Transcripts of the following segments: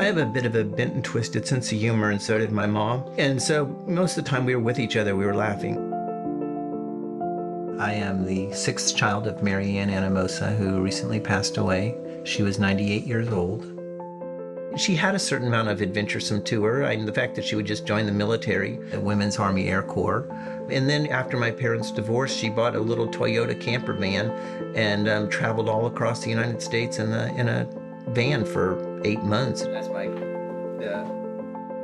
have a bit of a bent and twisted sense of humor, and so did my mom. And so most of the time we were with each other, we were laughing. I am the sixth child of Mary Ann Anamosa, who recently passed away. She was 98 years old. She had a certain amount of adventuresome to her. The fact that she would just join the military, the Women's Army Air Corps. And then after my parents' divorce, she bought a little Toyota camper van and traveled all across the United States in a van for 8 months. That's my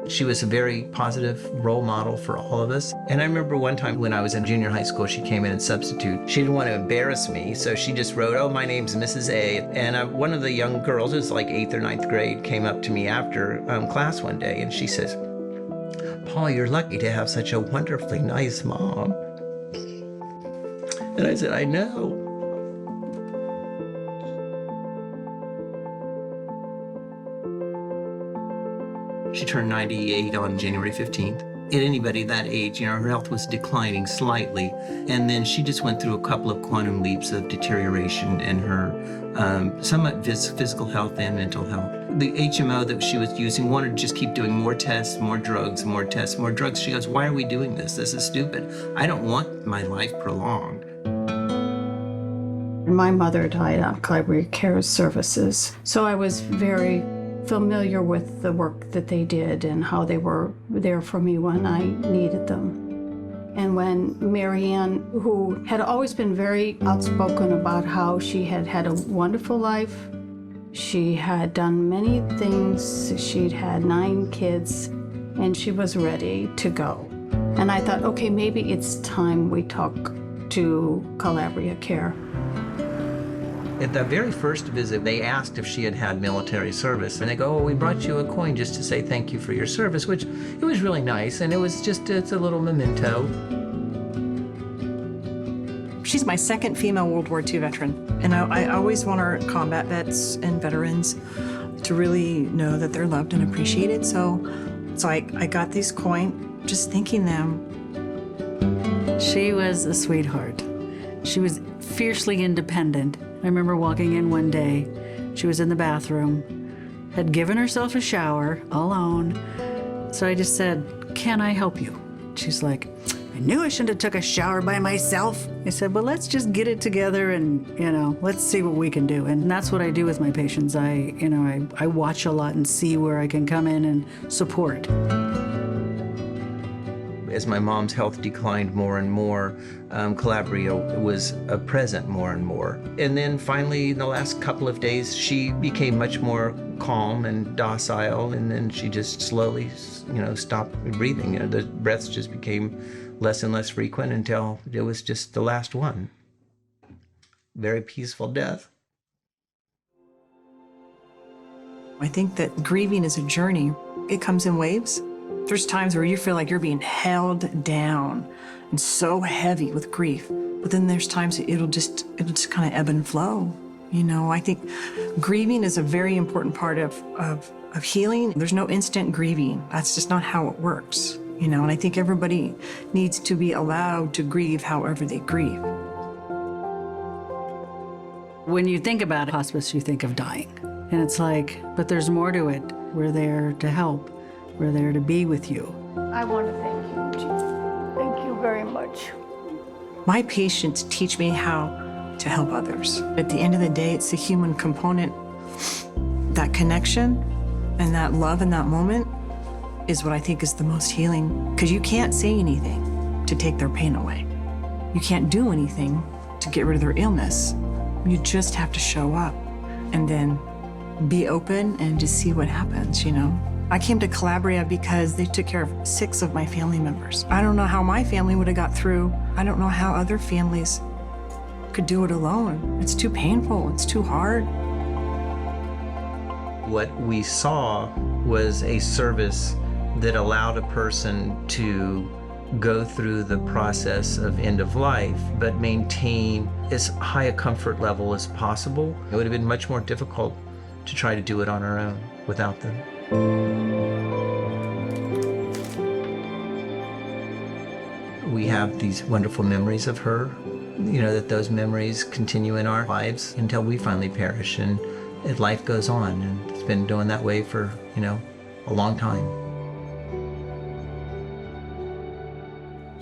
She was a very positive role model for all of us. And I remember one time when I was in junior high school, she came in and substitute. She didn't want to embarrass me, so she just wrote, "Oh, my name's Mrs. A." And one of the young girls, it was like 8th or 9th grade, came up to me after class one day, and she says, "Paul, you're lucky to have such a wonderfully nice mom." And I said, "I know." She turned 98 on January 15th. At anybody that age, her health was declining slightly. And then she just went through a couple of quantum leaps of deterioration in her somewhat physical health and mental health. The HMO that she was using wanted to just keep doing more tests, more drugs, more tests, more drugs. She goes, "Why are we doing this? This is stupid. I don't want my life prolonged." My mother died on Collabria Care Services, so I was very familiar with the work that they did and how they were there for me when I needed them. And when Mary Ann, who had always been very outspoken about how she had had a wonderful life, she had done many things, she'd had 9 kids, and she was ready to go. And I thought, okay, maybe it's time we talk to Collabria Care. At the very first visit, they asked if she had had military service, and they go, "Oh, we brought you a coin just to say thank you for your service," which it was really nice, and it's a little memento. She's my second female World War II veteran, and I always want our combat vets and veterans to really know that they're loved and appreciated. So I got these coins, just thanking them. She was a sweetheart. She was fiercely independent. I remember walking in one day, she was in the bathroom, had given herself a shower alone. So I just said, "Can I help you?" She's like, "I knew I shouldn't have took a shower by myself." I said, "Well, let's just get it together and, let's see what we can do." And that's what I do with my patients. I watch a lot and see where I can come in and support. As my mom's health declined more and more, Collabria was present more and more. And then finally, in the last couple of days, she became much more calm and docile, and then she just slowly, stopped breathing. The breaths just became less and less frequent until it was just the last one. Very peaceful death. I think that grieving is a journey. It comes in waves. There's times where you feel like you're being held down and so heavy with grief, but then there's times that it'll just kind of ebb and flow. I think grieving is a very important part of healing. There's no instant grieving. That's just not how it works, and I think everybody needs to be allowed to grieve however they grieve. When you think about hospice, you think of dying. And it's like, but there's more to it. We're there to help. We're there to be with you. I want to thank you, Chief. Thank you very much. My patients teach me how to help others. At the end of the day, it's the human component. That connection and that love in that moment is what I think is the most healing, because you can't say anything to take their pain away. You can't do anything to get rid of their illness. You just have to show up and then be open and just see what happens, I came to Collabria because they took care of 6 of my family members. I don't know how my family would have got through. I don't know how other families could do it alone. It's too painful. It's too hard. What we saw was a service that allowed a person to go through the process of end of life, but maintain as high a comfort level as possible. It would have been much more difficult to try to do it on our own without them. We have these wonderful memories of her, that those memories continue in our lives until we finally perish, and life goes on. And It's been doing that way for, a long time.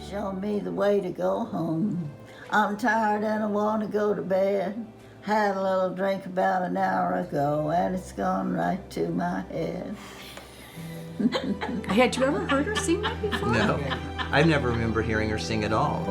Show me the way to go home. I'm tired and I want to go to bed. Had a little drink about an hour ago and it's gone right to my head. Had you ever heard her sing that before? No, I never remember hearing her sing at all.